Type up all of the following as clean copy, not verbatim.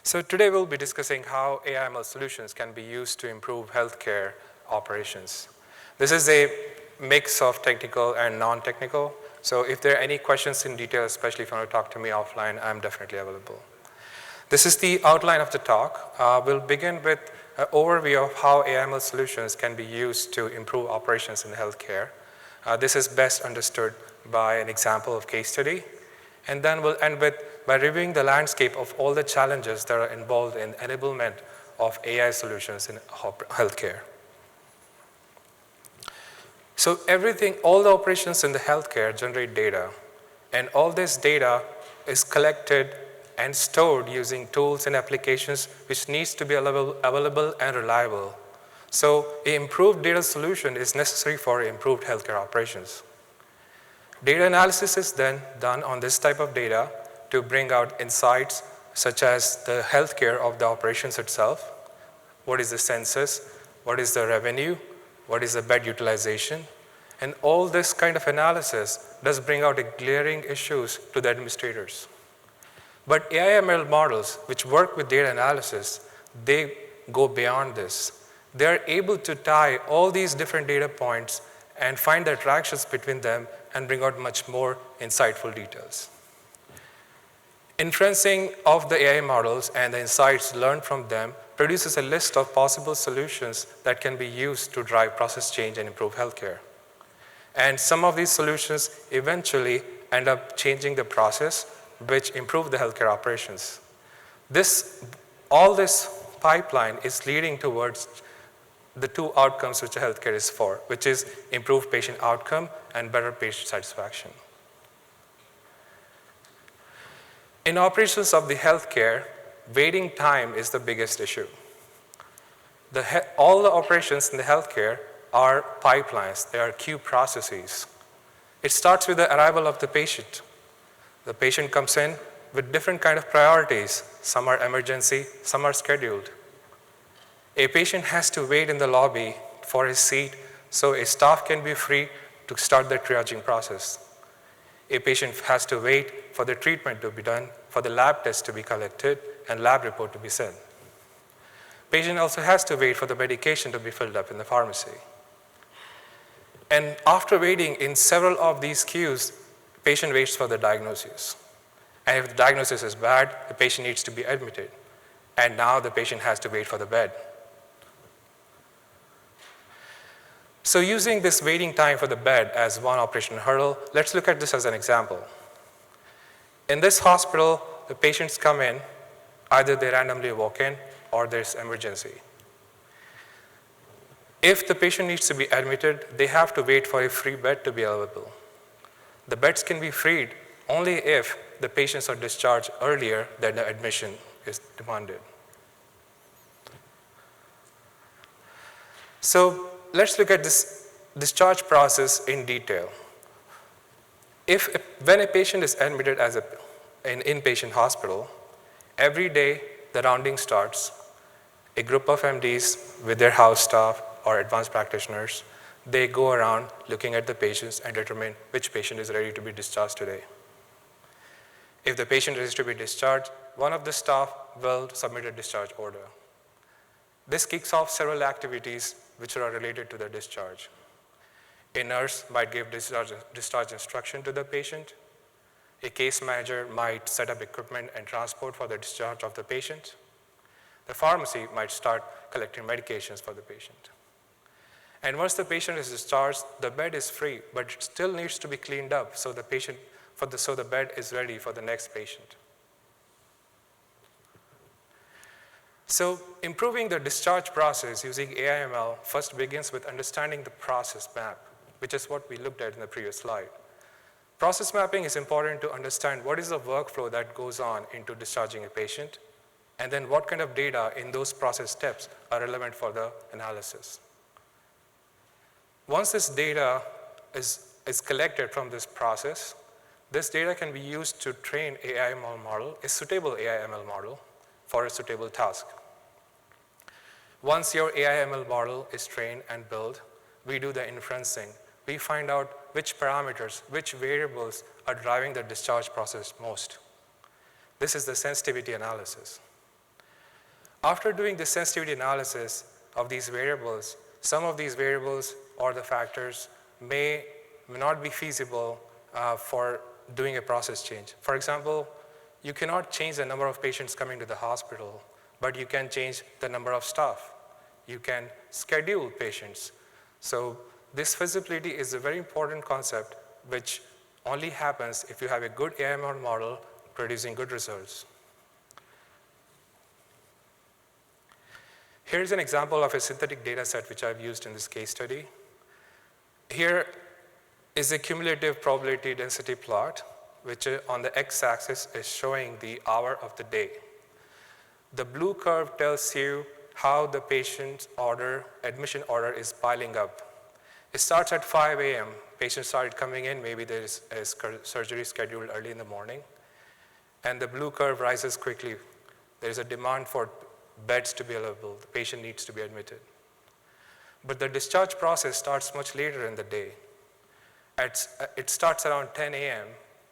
So today we'll be discussing how AI/ML solutions can be used to improve healthcare operations. This is a mix of technical and non-technical. So if there are any questions in detail, especially if you want to talk to me offline, I'm definitely available. This is the outline of the talk. We'll begin with an overview of how AI/ML solutions can be used to improve operations in healthcare. This is best understood by an example of case study. And then we'll end with by reviewing the landscape of all the challenges that are involved in enablement of AI solutions in healthcare. So all the operations in the healthcare generate data, and all this data is collected and stored using tools and applications which needs to be available and reliable. So an improved data solution is necessary for improved healthcare operations. Data analysis is then done on this type of data to bring out insights such as the healthcare of the operations itself, what is the census, what is the revenue, what is the bed utilization, and all this kind of analysis does bring out glaring issues to the administrators. But AI/ML models, which work with data analysis, they go beyond this. They are able to tie all these different data points and find the interactions between them and bring out much more insightful details. Inferencing of the AI models and the insights learned from them produces a list of possible solutions that can be used to drive process change and improve healthcare. And some of these solutions eventually end up changing the process, which improve the healthcare operations. All this pipeline is leading towards the two outcomes which healthcare is for, which is improved patient outcome and better patient satisfaction. In operations of the healthcare, waiting time is the biggest issue. All the operations in the healthcare are pipelines, they are queue processes. It starts with the arrival of the patient. The patient comes in with different kind of priorities. Some are emergency, some are scheduled. A patient has to wait in the lobby for his seat so a staff can be free to start the triaging process. A patient has to wait for the treatment to be done, for the lab test to be collected, and lab report to be sent. Patient also has to wait for the medication to be filled up in the pharmacy. And after waiting in several of these queues, patient waits for the diagnosis. And if the diagnosis is bad, the patient needs to be admitted. And now the patient has to wait for the bed. So using this waiting time for the bed as one operational hurdle, let's look at this as an example. In this hospital, the patients come in, either they randomly walk in or there's emergency. If the patient needs to be admitted, they have to wait for a free bed to be available. The beds can be freed only if the patients are discharged earlier than the admission is demanded. So let's look at this discharge process in detail. When a patient is admitted as an inpatient hospital, every day the rounding starts. A group of MDs with their house staff or advanced practitioners, they go around looking at the patients and determine which patient is ready to be discharged today. If the patient is to be discharged, one of the staff will submit a discharge order. This kicks off several activities which are related to the discharge. A nurse might give discharge instruction to the patient. A case manager might set up equipment and transport for the discharge of the patient. The pharmacy might start collecting medications for the patient. And once the patient is discharged, the bed is free, but it still needs to be cleaned up so the bed is ready for the next patient. So improving the discharge process using AI/ML first begins with understanding the process map, which is what we looked at in the previous slide. Process mapping is important to understand what is the workflow that goes on into discharging a patient, and then what kind of data in those process steps are relevant for the analysis. Once this data is collected from this process, this data can be used to train AI/ML model, a suitable AI/ML model for a suitable task. Once your AI/ML model is trained and built, we do the inferencing. We find out which parameters, which variables are driving the discharge process most. This is the sensitivity analysis. After doing the sensitivity analysis of these variables, some of these variables or the factors may not be feasible for doing a process change. For example, you cannot change the number of patients coming to the hospital, but you can change the number of staff. You can schedule patients. So this feasibility is a very important concept which only happens if you have a good AI model producing good results. Here's an example of a synthetic data set which I've used in this case study. Here is a cumulative probability density plot, which on the x-axis is showing the hour of the day. The blue curve tells you how the patient's admission order is piling up. It starts at 5 a.m. Patients started coming in, maybe there is a surgery scheduled early in the morning, and the blue curve rises quickly. There is a demand for beds to be available. The patient needs to be admitted. But the discharge process starts much later in the day. It starts around 10 a.m.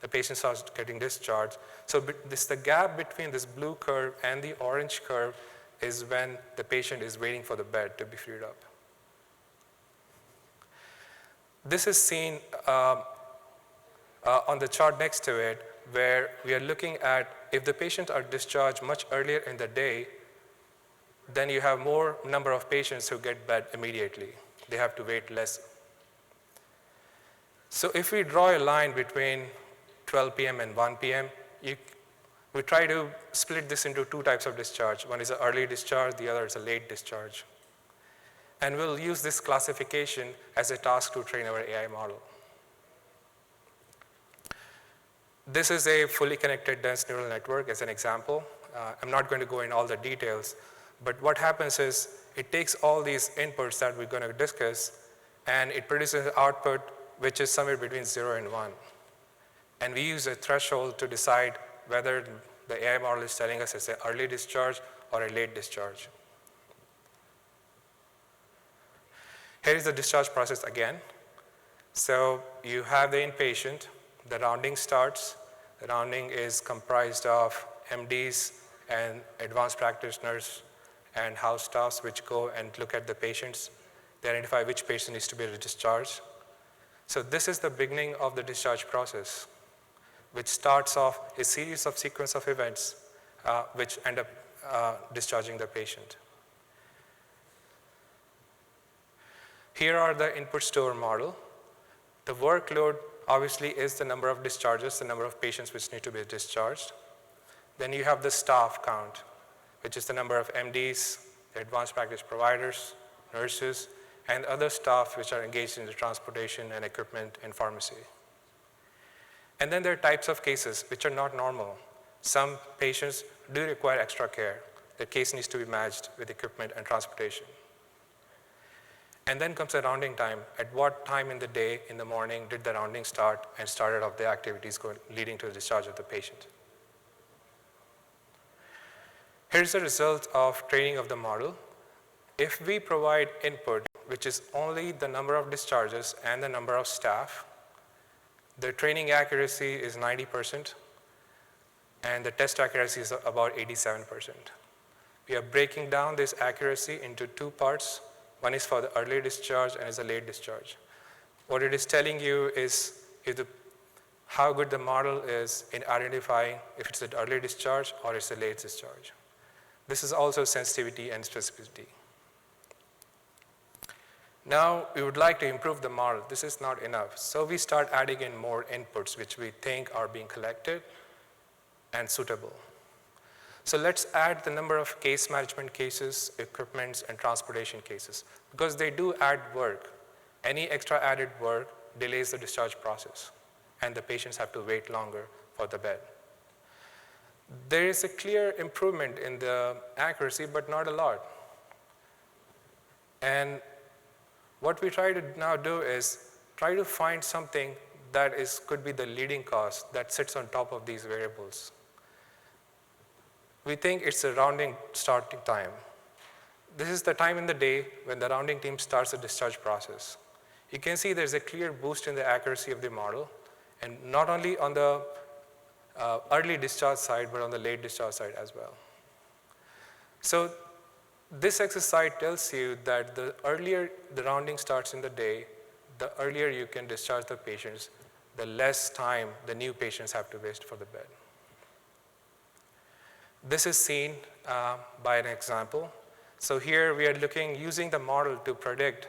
The patient starts getting discharged. So the gap between this blue curve and the orange curve is when the patient is waiting for the bed to be freed up. This is seen on the chart next to it, where we are looking at if the patients are discharged much earlier in the day, then you have more number of patients who get bed immediately. They have to wait less. So if we draw a line between 12 p.m. and 1 p.m., we try to split this into two types of discharge. One is an early discharge, the other is a late discharge. And we'll use this classification as a task to train our AI model. This is a fully connected dense neural network as an example. I'm not going to go in all the details, but what happens is it takes all these inputs that we're going to discuss, and it produces an output which is somewhere between 0 and 1. And we use a threshold to decide whether the AI model is telling us it's an early discharge or a late discharge. Here is the discharge process again. So you have the inpatient, the rounding starts. The rounding is comprised of MDs and advanced practitioners and house staffs which go and look at the patients. They identify which patient needs to be discharged. So this is the beginning of the discharge process, which starts off a series of sequence of events which end up discharging the patient. Here are the inputs to our model. The workload obviously is the number of discharges, the number of patients which need to be discharged. Then you have the staff count, which is the number of MDs, the advanced practice providers, nurses, and other staff which are engaged in the transportation and equipment and pharmacy. And then there are types of cases which are not normal. Some patients do require extra care. The case needs to be matched with equipment and transportation. And then comes the rounding time. At what time in the day, in the morning, did the rounding start and started off the activities leading to the discharge of the patient? Here's the result of training of the model. If we provide input, which is only the number of discharges and the number of staff, the training accuracy is 90%, and the test accuracy is about 87%. We are breaking down this accuracy into two parts. One is for the early discharge and is a late discharge. What it is telling you is how good the model is in identifying if it's an early discharge or it's a late discharge. This is also sensitivity and specificity. Now we would like to improve the model. This is not enough. So we start adding in more inputs which we think are being collected and suitable. So let's add the number of case management cases, equipments, and transportation cases, because they do add work. Any extra added work delays the discharge process, and the patients have to wait longer for the bed. There is a clear improvement in the accuracy, but not a lot. And what we try to now do is try to find something that could be the leading cause that sits on top of these variables. We think it's the rounding starting time. This is the time in the day when the rounding team starts the discharge process. You can see there's a clear boost in the accuracy of the model, and not only on the early discharge side, but on the late discharge side as well. So this exercise tells you that the earlier the rounding starts in the day, the earlier you can discharge the patients, the less time the new patients have to waste for the bed. This is seen by an example. So here we are using the model to predict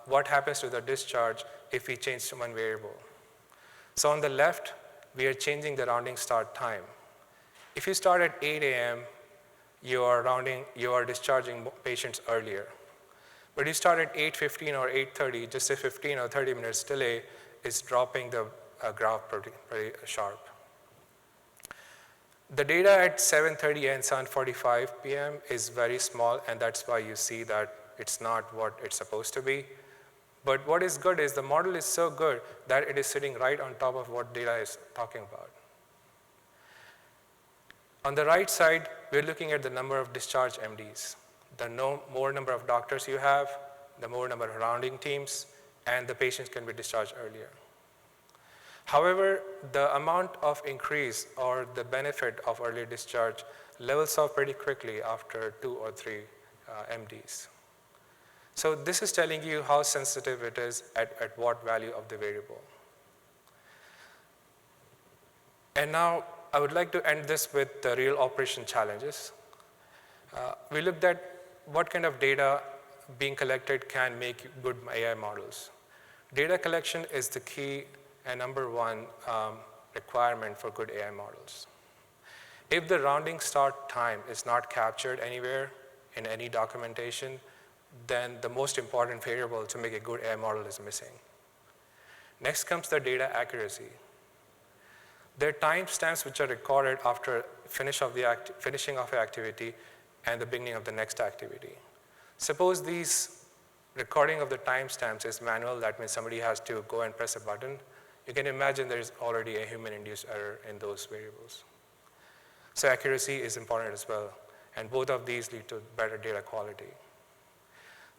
what happens to the discharge if we change one variable. So on the left, we are changing the rounding start time. If you start at 8 a.m., you are discharging patients earlier. But you start at 8:15 or 8:30, just a 15 or 30 minutes delay is dropping the graph pretty sharp. The data at 7:30 and 7:45 p.m. is very small, and that's why you see that it's not what it's supposed to be. But what is good is the model is so good that it is sitting right on top of what data is talking about. On the right side, we're looking at the number of discharged MDs. The more number of doctors you have, the more number of rounding teams, and the patients can be discharged earlier. However, the amount of increase or the benefit of early discharge levels off pretty quickly after 2 or 3 MDs. So this is telling you how sensitive it is at what value of the variable. And now I would like to end this with the real operation challenges. We looked at what kind of data being collected can make good AI models. Data collection is the key and number one requirement for good AI models. If the rounding start time is not captured anywhere in any documentation, then the most important variable to make a good AI model is missing. Next comes the data accuracy. There are timestamps which are recorded after finishing of the activity and the beginning of the next activity. Suppose these recording of the timestamps is manual, that means somebody has to go and press a button. You can imagine there is already a human-induced error in those variables. So accuracy is important as well, and both of these lead to better data quality.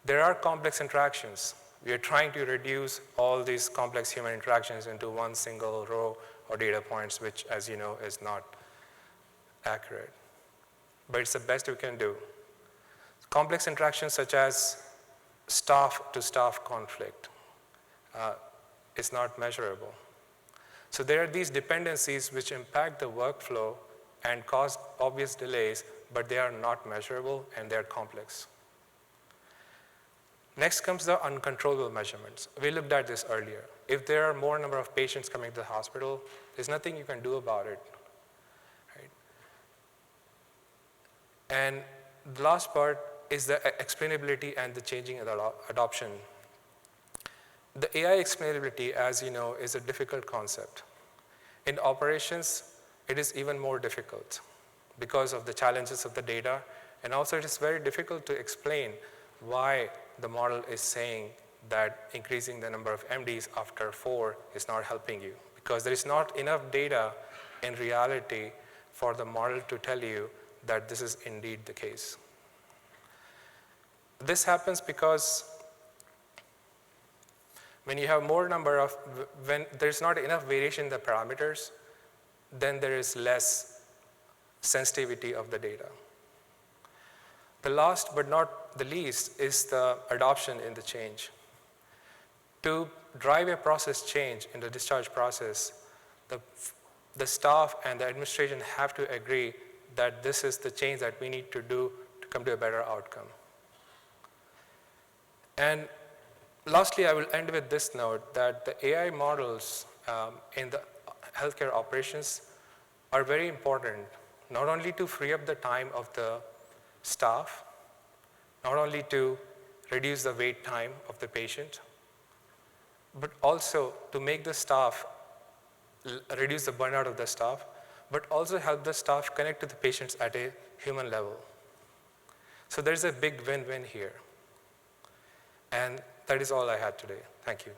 There are complex interactions. We are trying to reduce all these complex human interactions into one single row or data points, which, as you know, is not accurate. But it's the best we can do. Complex interactions such as staff-to-staff conflict is not measurable. So there are these dependencies which impact the workflow and cause obvious delays, but they are not measurable and they're complex. Next comes the uncontrollable measurements. We looked at this earlier. If there are more number of patients coming to the hospital, there's nothing you can do about it. Right? And the last part is the explainability and the changing of the adoption. The AI explainability, as you know, is a difficult concept. In operations, it is even more difficult because of the challenges of the data, and also it is very difficult to explain why the model is saying that increasing the number of MDs after 4 is not helping you, because there is not enough data in reality for the model to tell you that this is indeed the case. This happens because when you have more number of, when there's not enough variation in the parameters, then there is less sensitivity of the data. The last but not the least is the adoption in the change. To drive a process change in the discharge process, the staff and the administration have to agree that this is the change that we need to do to come to a better outcome. And lastly, I will end with this note that the AI models in the healthcare operations are very important, not only to free up the time of the staff, not only to reduce the wait time of the patient, but also to make the staff, reduce the burnout of the staff, but also help the staff connect to the patients at a human level. So there's a big win-win here. And that is all I had today. Thank you.